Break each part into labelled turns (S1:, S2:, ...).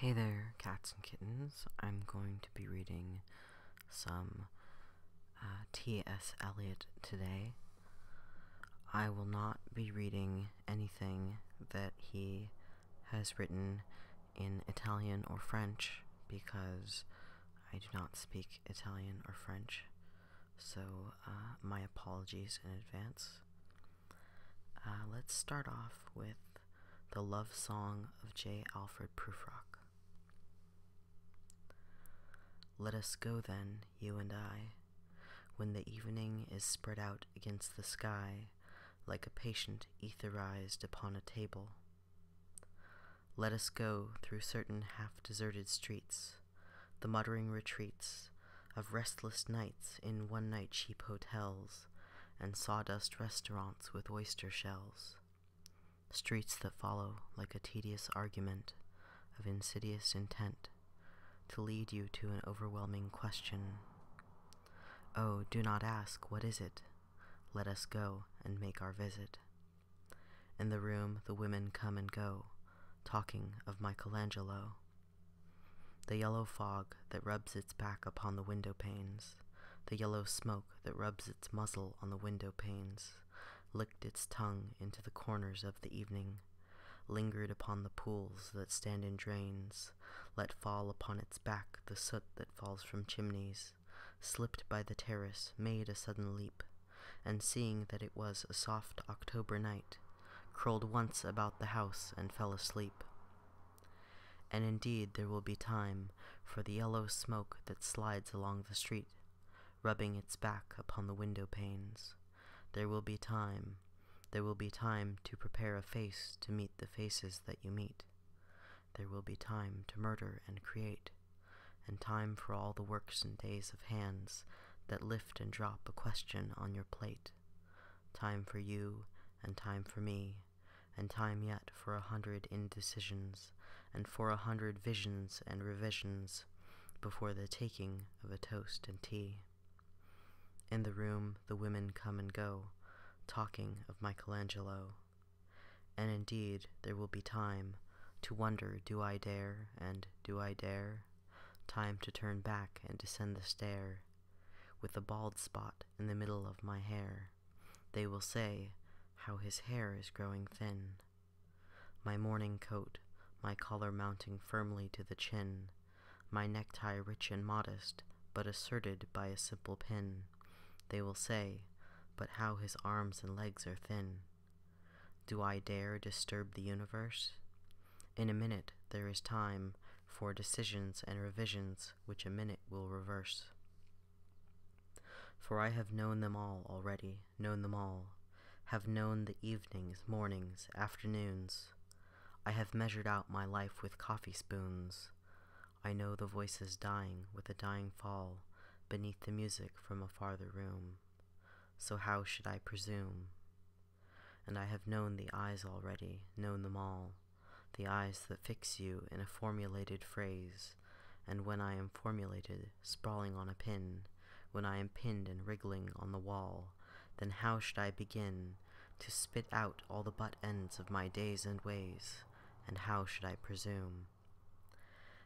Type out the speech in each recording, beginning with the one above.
S1: Hey there, cats and kittens. I'm going to be reading some T.S. Eliot today. I will not be reading anything that he has written in Italian or French because I do not speak Italian or French, so my apologies in advance. Let's start off with the love song of J. Alfred Prufrock. Let us go then, you and I, when the evening is spread out against the sky like a patient etherized upon a table. Let us go through certain half-deserted streets, the muttering retreats of restless nights in one-night cheap hotels and sawdust restaurants with oyster shells, streets that follow like a tedious argument of insidious intent to lead you to an overwhelming question. Oh, do not ask, what is it? Let us go and make our visit. In the room the women come and go, talking of Michelangelo. The yellow fog that rubs its back upon the window panes, the yellow smoke that rubs its muzzle on the window panes, licked its tongue into the corners of the evening, lingered upon the pools that stand in drains, let fall upon its back the soot that falls from chimneys, slipped by the terrace, made a sudden leap, and seeing that it was a soft October night, curled once about the house and fell asleep. And indeed there will be time for the yellow smoke that slides along the street, rubbing its back upon the window panes. There will be time to prepare a face to meet the faces that you meet. There will be time to murder and create, and time for all the works and days of hands that lift and drop a question on your plate. Time for you, and time for me, and time yet for 100 indecisions, and for 100 visions and revisions before the taking of a toast and tea. In the room the women come and go, talking of Michelangelo. And indeed there will be time to wonder, do I dare, and do I dare? Time to turn back and descend the stair, with a bald spot in the middle of my hair. They will say, how his hair is growing thin. My morning coat, my collar mounting firmly to the chin, my necktie rich and modest, but asserted by a simple pin. They will say, but how his arms and legs are thin. Do I dare disturb the universe? In a minute there is time for decisions and revisions which a minute will reverse. For I have known them all already, known them all, have known the evenings, mornings, afternoons. I have measured out my life with coffee spoons. I know the voices dying with a dying fall beneath the music from a farther room. So how should I presume? And I have known the eyes already, known them all, the eyes that fix you in a formulated phrase, and when I am formulated, sprawling on a pin, when I am pinned and wriggling on the wall, then how should I begin to spit out all the butt ends of my days and ways, and how should I presume?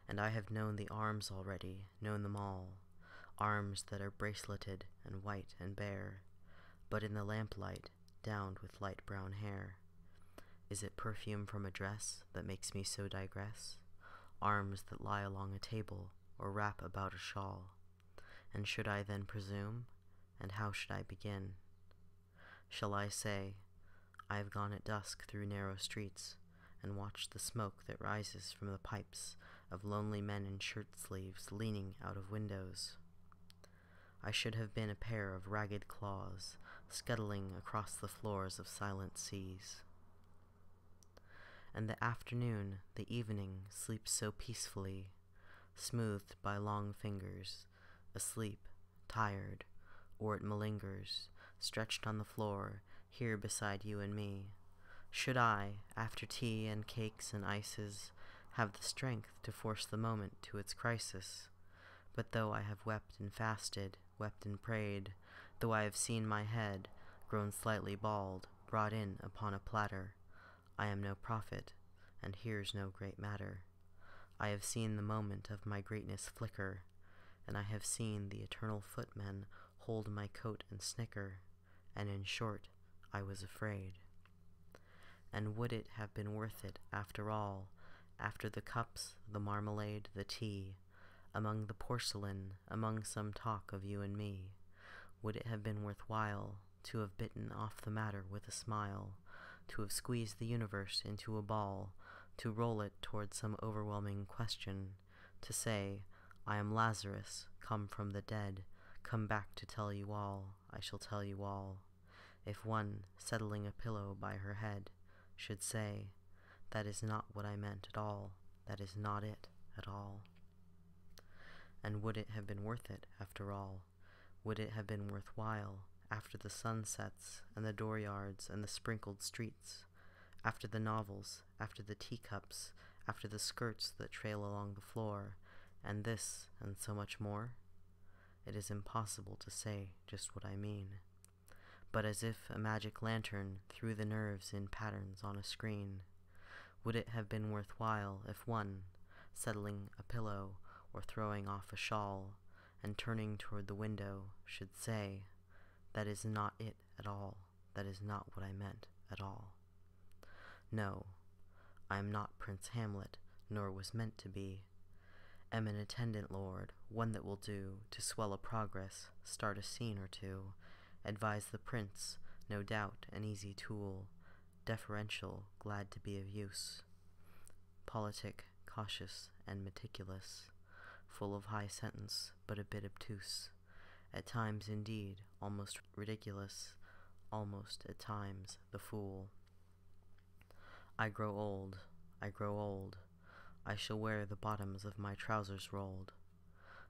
S1: And I have known the arms already, known them all, arms that are braceleted and white and bare, but in the lamplight, downed with light brown hair. Is it perfume from a dress that makes me so digress? Arms that lie along a table, or wrap about a shawl. And should I then presume? And how should I begin? Shall I say, I have gone at dusk through narrow streets, and watched the smoke that rises from the pipes of lonely men in shirt sleeves leaning out of windows? I should have been a pair of ragged claws, scuttling across the floors of silent seas. And the afternoon, the evening, sleeps so peacefully, smoothed by long fingers, asleep, tired, or it malingers, stretched on the floor, here beside you and me. Should I, after tea and cakes and ices, have the strength to force the moment to its crisis? But though I have wept and fasted, wept and prayed, though I have seen my head, grown slightly bald, brought in upon a platter, I am no prophet, and here's no great matter. I have seen the moment of my greatness flicker, and I have seen the eternal footmen hold my coat and snicker, and in short, I was afraid. And would it have been worth it, after all, after the cups, the marmalade, the tea, among the porcelain, among some talk of you and me, would it have been worth while to have bitten off the matter with a smile, to have squeezed the universe into a ball, to roll it toward some overwhelming question, to say, I am Lazarus, come from the dead, come back to tell you all, I shall tell you all, if one, settling a pillow by her head, should say, that is not what I meant at all, that is not it at all. And would it have been worth it, after all? Would it have been worth while, after the sunsets, and the dooryards, and the sprinkled streets, after the novels, after the teacups, after the skirts that trail along the floor, and this, and so much more? It is impossible to say just what I mean. But as if a magic lantern threw the nerves in patterns on a screen, would it have been worth while if one, settling a pillow, or throwing off a shawl, and turning toward the window, should say, that is not it at all, that is not what I meant at all. No, I am not Prince Hamlet, nor was meant to be. Am an attendant lord, one that will do, to swell a progress, start a scene or two, advise the prince, no doubt an easy tool, deferential, glad to be of use, politic, cautious, and meticulous, full of high sentence, but a bit obtuse, at times indeed almost ridiculous, almost at times the fool. I grow old, I grow old, I shall wear the bottoms of my trousers rolled.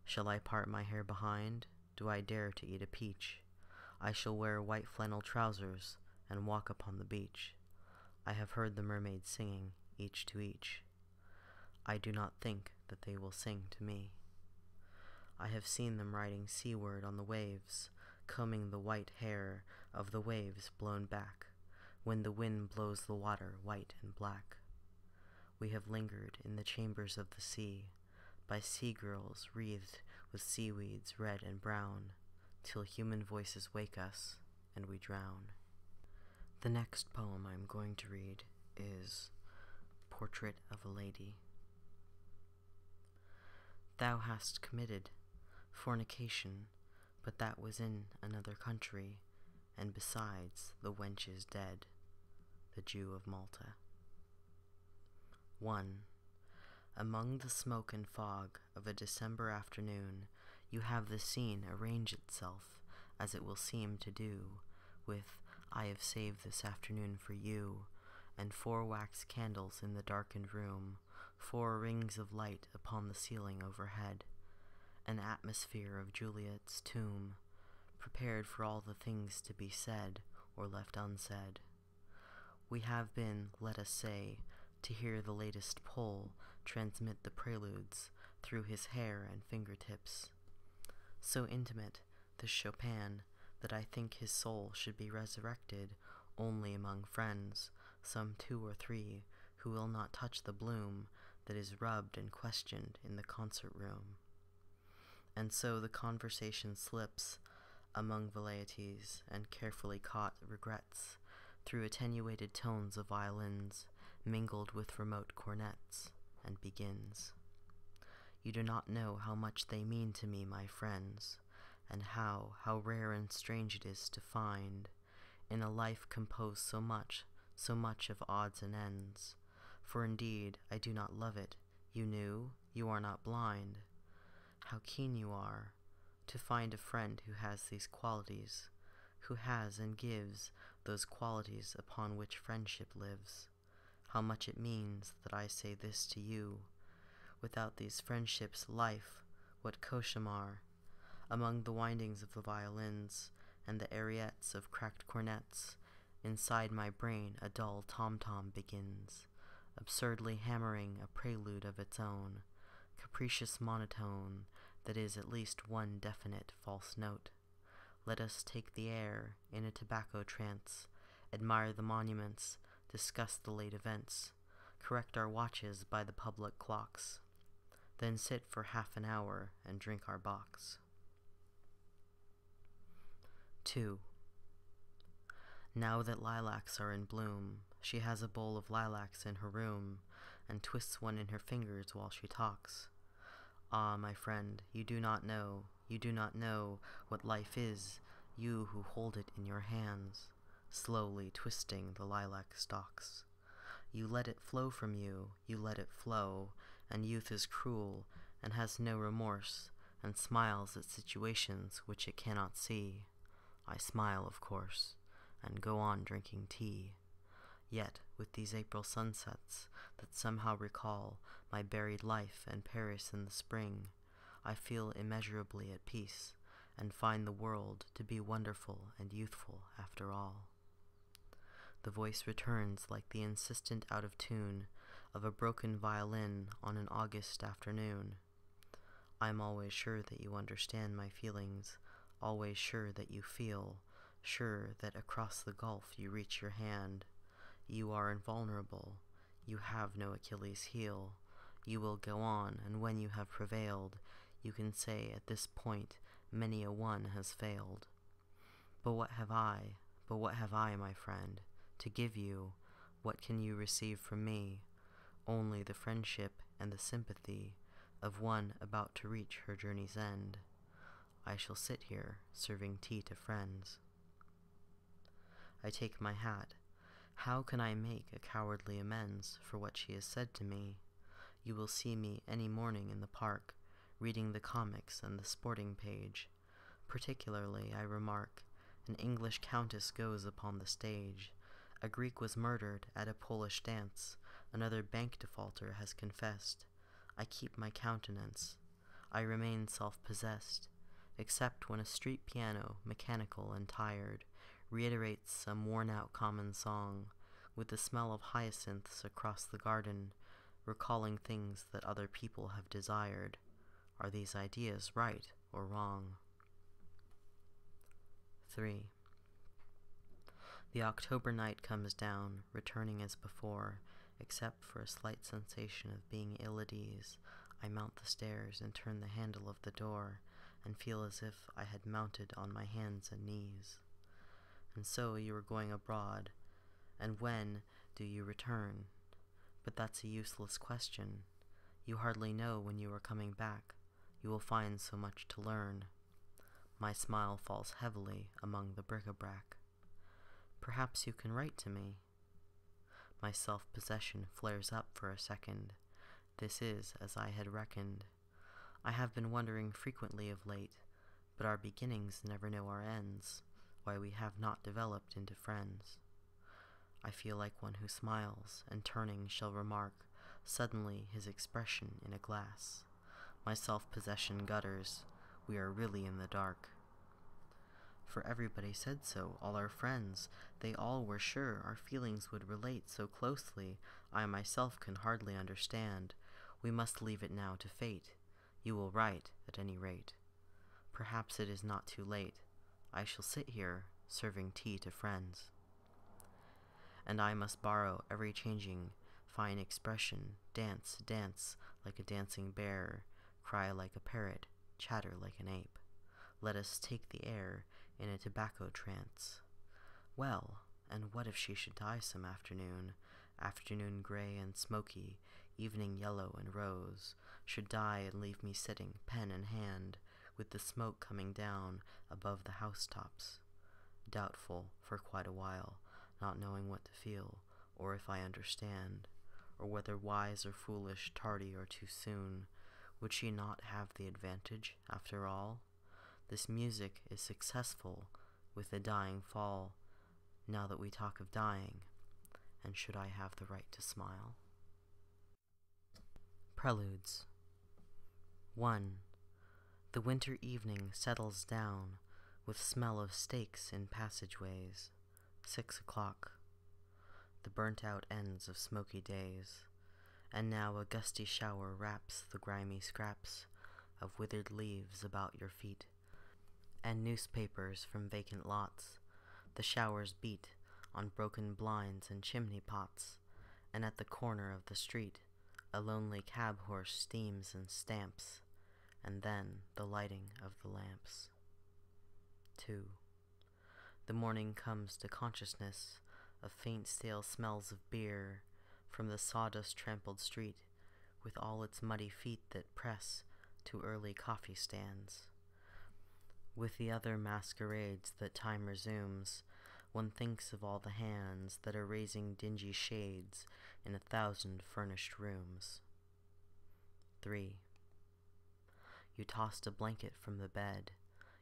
S1: Shall I part my hair behind? Do I dare to eat a peach? I shall wear white flannel trousers and walk upon the beach. I have heard the mermaids singing, each to each. I do not think that they will sing to me. I have seen them riding seaward on the waves, combing the white hair of the waves blown back, when the wind blows the water white and black. We have lingered in the chambers of the sea, by sea-girls wreathed with seaweeds red and brown, till human voices wake us, and we drown. The next poem I am going to read is Portrait of a Lady. Thou hast committed fornication, but that was in another country, and besides, the wench is dead. The Jew of Malta. 1. Among the smoke and fog of a December afternoon, you have the scene arrange itself, as it will seem to do, with I have saved this afternoon for you, and 4 wax candles in the darkened room, 4 rings of light upon the ceiling overhead, an atmosphere of Juliet's tomb, prepared for all the things to be said or left unsaid. We have been, let us say, to hear the latest Pole transmit the Preludes through his hair and fingertips. So intimate, this Chopin, that I think his soul should be resurrected only among friends, some 2 or 3, who will not touch the bloom that is rubbed and questioned in the concert room. And so the conversation slips among velleities and carefully caught regrets, through attenuated tones of violins, mingled with remote cornets, and begins. You do not know how much they mean to me, my friends, and how rare and strange it is to find, in a life composed so much of odds and ends. For indeed, I do not love it. You knew, you are not blind. How keen you are to find a friend who has these qualities, who has and gives those qualities upon which friendship lives. How much it means that I say this to you. Without these friendships, life, what cauchemar! Among the windings of the violins and the ariettes of cracked cornets, inside my brain a dull tom-tom begins, absurdly hammering a prelude of its own, capricious monotone that is at least one definite false note. Let us take the air in a tobacco trance, admire the monuments, discuss the late events, correct our watches by the public clocks, then sit for half an hour and drink our box. 2. Now that lilacs are in bloom, she has a bowl of lilacs in her room, and twists one in her fingers while she talks. Ah, my friend, you do not know what life is, you who hold it in your hands, slowly twisting the lilac stalks. You let it flow from you, you let it flow, and youth is cruel, and has no remorse, and smiles at situations which it cannot see. I smile, of course, and go on drinking tea. Yet, with these April sunsets that somehow recall my buried life and Paris in the spring, I feel immeasurably at peace, and find the world to be wonderful and youthful after all. The voice returns like the insistent out of tune of a broken violin on an August afternoon. I'm always sure that you understand my feelings, always sure that you feel, sure that across the gulf you reach your hand. You are invulnerable, you have no Achilles heel, you will go on, and when you have prevailed, you can say at this point many a one has failed. But what have I, my friend, to give you? What can you receive from me? Only the friendship and the sympathy of one about to reach her journey's end. I shall sit here, serving tea to friends. I take my hat. How can I make a cowardly amends for what she has said to me? You will see me any morning in the park, reading the comics and the sporting page. Particularly, I remark, an English countess goes upon the stage. A Greek was murdered at a Polish dance. Another bank defaulter has confessed. I keep my countenance. I remain self-possessed, except when a street piano, mechanical and tired, reiterates some worn-out common song, with the smell of hyacinths across the garden, recalling things that other people have desired. Are these ideas right or wrong? 3. The October night comes down, returning as before, except for a slight sensation of being ill at ease. I mount the stairs and turn the handle of the door, and feel as if I had mounted on my hands and knees. And so you are going abroad, and when do you return? But that's a useless question. You hardly know when you are coming back. You will find so much to learn. My smile falls heavily among the bric-a-brac. Perhaps you can write to me. My self-possession flares up for a second. This is as I had reckoned. I have been wondering frequently of late, but our beginnings never know our ends, why we have not developed into friends. I feel like one who smiles, and turning shall remark suddenly his expression in a glass. My self-possession gutters. We are really in the dark. For everybody said so, all our friends. They all were sure our feelings would relate so closely, I myself can hardly understand. We must leave it now to fate. You will write, at any rate. Perhaps it is not too late. I shall sit here, serving tea to friends. And I must borrow every changing, fine expression, dance, dance, like a dancing bear, cry like a parrot, chatter like an ape. Let us take the air in a tobacco trance. Well, and what if she should die some afternoon, afternoon gray and smoky, evening yellow and rose, should die and leave me sitting, pen in hand, with the smoke coming down above the housetops, doubtful for quite a while, not knowing what to feel, or if I understand, or whether wise or foolish, tardy or too soon. Would she not have the advantage, after all? This music is successful with the dying fall, now that we talk of dying, and should I have the right to smile? Preludes. 1. The winter evening settles down, with smell of steaks in passageways. 6 o'clock. The burnt-out ends of smoky days, and now a gusty shower wraps the grimy scraps of withered leaves about your feet, and newspapers from vacant lots. The showers beat on broken blinds and chimney pots, and at the corner of the street A lonely cab horse steams and stamps, and then the lighting of the lamps. 2. The morning comes to consciousness of faint stale smells of beer from the sawdust-trampled street, with all its muddy feet that press to early coffee stands. With the other masquerades that time resumes, one thinks of all the hands that are raising dingy shades in 1,000 furnished rooms. 3. You tossed a blanket from the bed.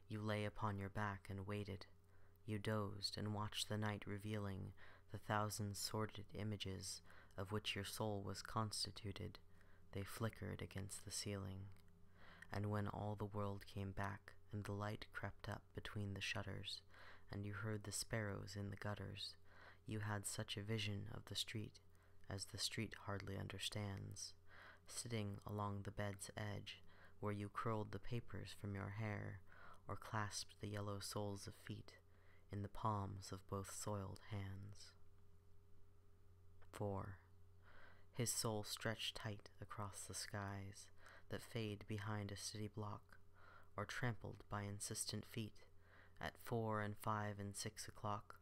S1: You lay upon your back and waited. You dozed and watched the night revealing the 1,000 sordid images of which your soul was constituted. They flickered against the ceiling. And when all the world came back and the light crept up between the shutters, and you heard the sparrows in the gutters, you had such a vision of the street as the street hardly understands, sitting along the bed's edge where you curled the papers from your hair or clasped the yellow soles of feet in the palms of both soiled hands. 4. His soul stretched tight across the skies that fade behind a city block, or trampled by insistent feet at 4 and 5 and 6 o'clock,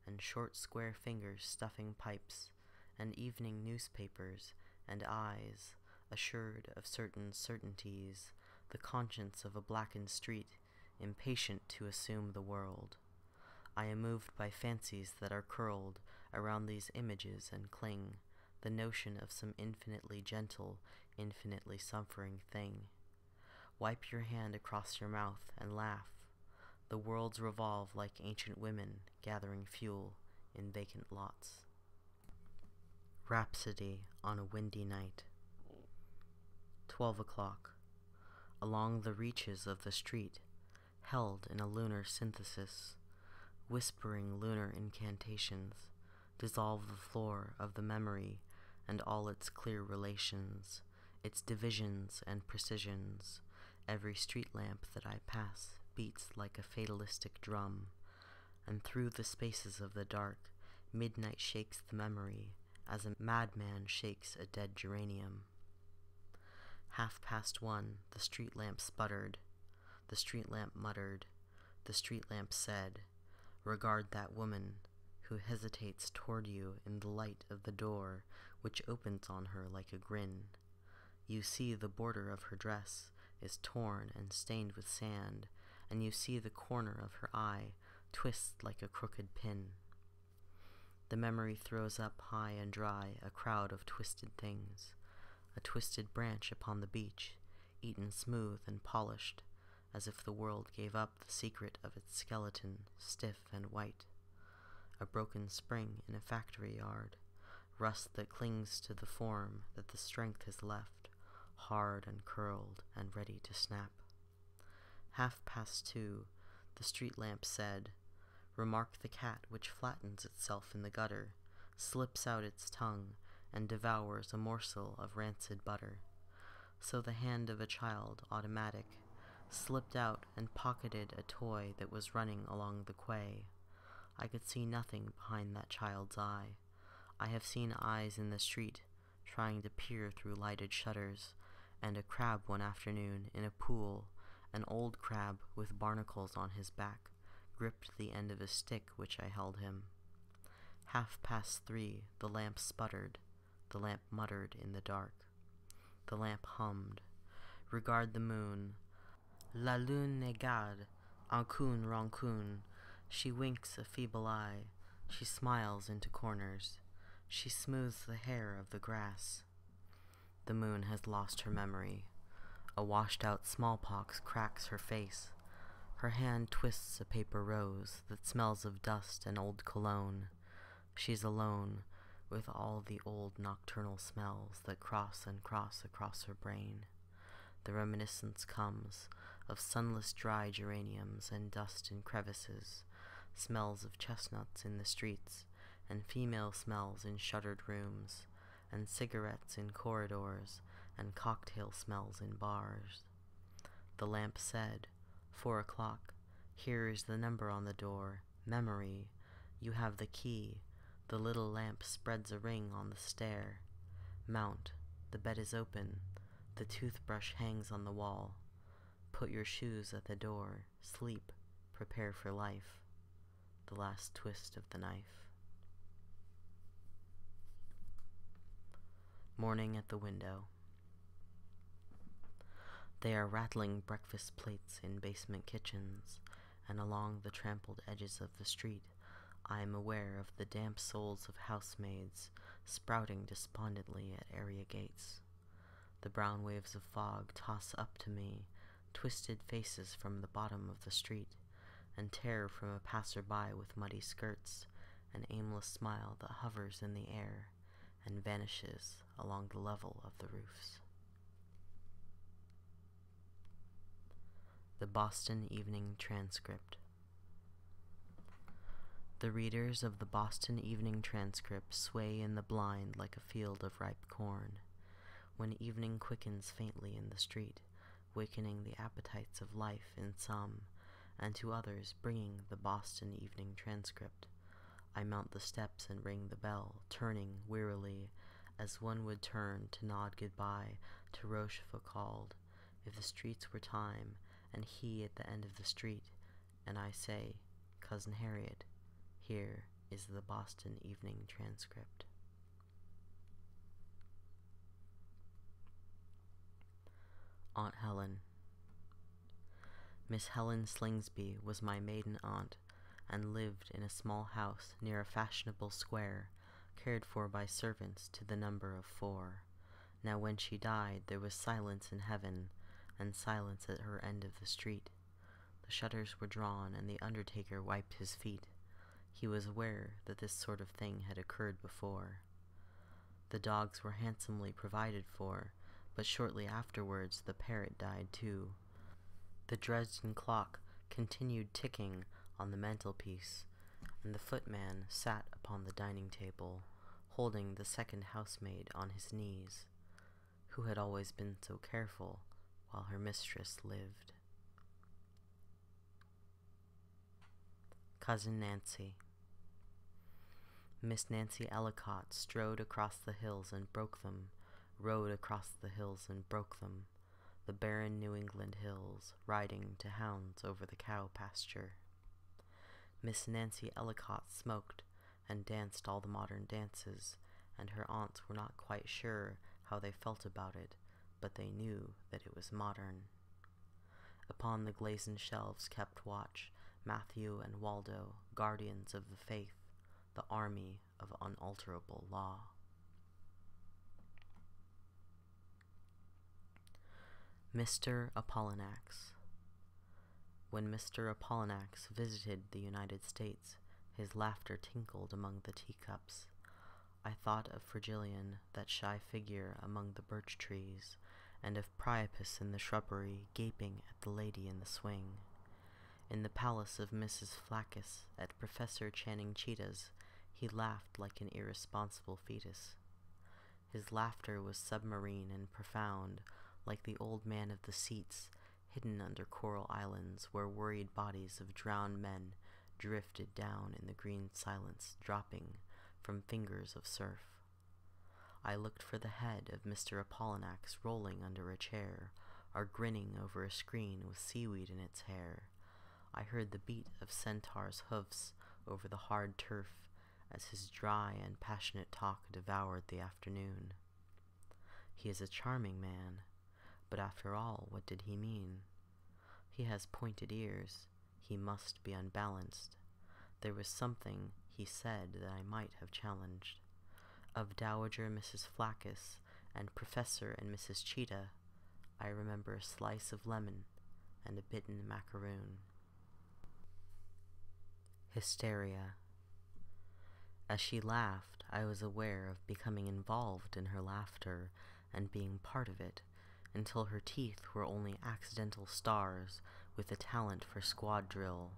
S1: and short square fingers stuffing pipes, and evening newspapers, and eyes, assured of certain certainties, the conscience of a blackened street, impatient to assume the world. I am moved by fancies that are curled around these images and cling, the notion of some infinitely gentle, infinitely suffering thing. Wipe your hand across your mouth and laugh. The worlds revolve like ancient women gathering fuel in vacant lots. Rhapsody on a windy night. 12 o'clock. Along the reaches of the street, held in a lunar synthesis, whispering lunar incantations, dissolve the floor of the memory and all its clear relations, its divisions and precisions. Every street lamp that I pass beats like a fatalistic drum, and through the spaces of the dark, midnight shakes the memory as a madman shakes a dead geranium. 1:30, the street lamp sputtered, the street lamp muttered, the street lamp said, "Regard that woman who hesitates toward you in the light of the door which opens on her like a grin. You see the border of her dress is torn and stained with sand, and you see the corner of her eye twist like a crooked pin." The memory throws up high and dry a crowd of twisted things, a twisted branch upon the beach, eaten smooth and polished, as if the world gave up the secret of its skeleton, stiff and white. A broken spring in a factory yard, rust that clings to the form that the strength has left, hard and curled and ready to snap. 2:30, the street lamp said, "Remark the cat which flattens itself in the gutter, slips out its tongue, and devours a morsel of rancid butter." So the hand of a child, automatic, slipped out and pocketed a toy that was running along the quay. I could see nothing behind that child's eye. I have seen eyes in the street, trying to peer through lighted shutters, and a crab one afternoon in a pool, an old crab with barnacles on his back, gripped the end of a stick which I held him. 3:30, the lamp sputtered, the lamp muttered in the dark. The lamp hummed, "Regard the moon. La lune regarde, encune rancune. She winks a feeble eye, she smiles into corners, she smooths the hair of the grass." The moon has lost her memory. A washed-out smallpox cracks her face. Her hand twists a paper rose that smells of dust and old cologne. She's alone, with all the old nocturnal smells that cross and cross across her brain. The reminiscence comes of sunless dry geraniums and dust in crevices, smells of chestnuts in the streets, and female smells in shuttered rooms, and cigarettes in corridors, and cocktail smells in bars. The lamp said, 4 o'clock, here is the number on the door, memory, you have the key, the little lamp spreads a ring on the stair. Mount, The bed is open, the toothbrush hangs on the wall. Put your shoes at the door, sleep, prepare for life. The last twist of the knife. Morning at the window. They are rattling breakfast plates in basement kitchens, and along the trampled edges of the street, I am aware of the damp souls of housemaids sprouting despondently at area gates. The brown waves of fog toss up to me, twisted faces from the bottom of the street, and terror from a passerby with muddy skirts, an aimless smile that hovers in the air and vanishes along the level of the roofs. The Boston Evening Transcript. The readers of the Boston Evening Transcript sway in the blind like a field of ripe corn, when evening quickens faintly in the street, wakening the appetites of life in some, and to others bringing the Boston Evening Transcript. I mount the steps and ring the bell, turning wearily, as one would turn to nod goodbye to Rochefoucauld, if the streets were time, and he at the end of the street, and I say, Cousin Harriet, here is the Boston Evening Transcript. Aunt Helen. Miss Helen Slingsby was my maiden aunt, and lived in a small house near a fashionable square, cared for by servants to the number of 4. Now when she died, there was silence in heaven, and silence at her end of the street. The shutters were drawn, and the undertaker wiped his feet. He was aware that this sort of thing had occurred before. The dogs were handsomely provided for, but shortly afterwards the parrot died too. The Dresden clock continued ticking on the mantelpiece, and the footman sat upon the dining table, holding the second housemaid on his knees, who had always been so careful while her mistress lived. Cousin Nancy. Miss Nancy Ellicott strode across the hills and broke them, rode across the hills and broke them, the barren New England hills, riding to hounds over the cow pasture. Miss Nancy Ellicott smoked and danced all the modern dances, and her aunts were not quite sure how they felt about it, but they knew that it was modern. Upon the glazed shelves kept watch Matthew and Waldo, guardians of the faith, the army of unalterable law. Mr. Apollinax. When Mr. Apollinax visited the United States, his laughter tinkled among the teacups. I thought of Frigilian, that shy figure among the birch trees, and of Priapus in the shrubbery, gaping at the lady in the swing. In the palace of Mrs. Flaccus, at Professor Channing Cheetah's, he laughed like an irresponsible fetus. His laughter was submarine and profound, like the old man of the seats, hidden under coral islands where worried bodies of drowned men drifted down in the green silence, dropping from fingers of surf. I looked for the head of Mr. Apollinax rolling under a chair, or grinning over a screen with seaweed in its hair. I heard the beat of centaur's hoofs over the hard turf as his dry and passionate talk devoured the afternoon. He is a charming man, but after all, what did he mean? He has pointed ears. He must be unbalanced. There was something he said that I might have challenged. Of Dowager Mrs. Flaccus and Professor and Mrs. Cheetah, I remember a slice of lemon and a bitten macaroon. Hysteria. As she laughed, I was aware of becoming involved in her laughter and being part of it, until her teeth were only accidental stars with a talent for squad drill.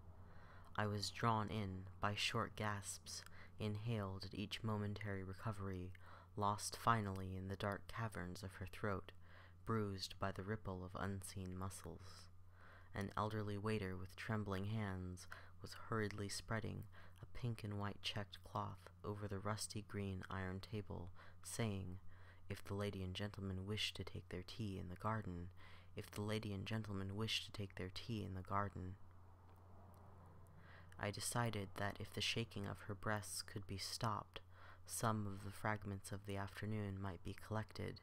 S1: I was drawn in by short gasps, inhaled at each momentary recovery, lost finally in the dark caverns of her throat, bruised by the ripple of unseen muscles. An elderly waiter with trembling hands was hurriedly spreading a pink and white checked cloth over the rusty green iron table, saying, If the lady and gentleman wish to take their tea in the garden, if the lady and gentleman wish to take their tea in the garden. I decided that if the shaking of her breasts could be stopped, some of the fragments of the afternoon might be collected,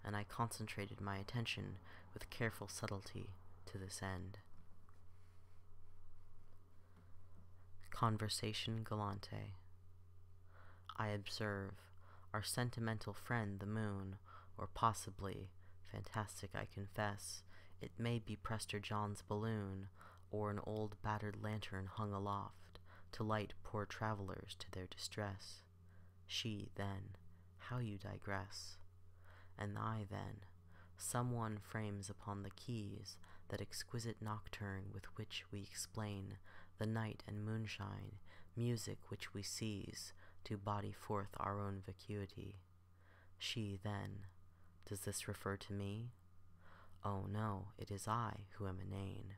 S1: and I concentrated my attention with careful subtlety to this end. Conversation Galante. I observe our sentimental friend the moon, or possibly, fantastic I confess, it may be Prester John's balloon, or an old battered lantern hung aloft, to light poor travellers to their distress. She, then, how you digress. And I, then, some one frames upon the keys that exquisite nocturne with which we explain the night and moonshine, music which we seize to body forth our own vacuity. She, then, does this refer to me? Oh no, it is I who am inane.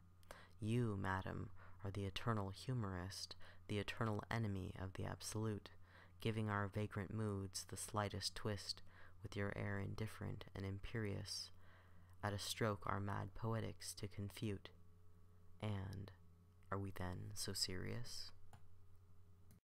S1: You, madam, are the eternal humorist, the eternal enemy of the absolute, giving our vagrant moods the slightest twist with your air indifferent and imperious, at a stroke our mad poetics to confute. And are we then so serious?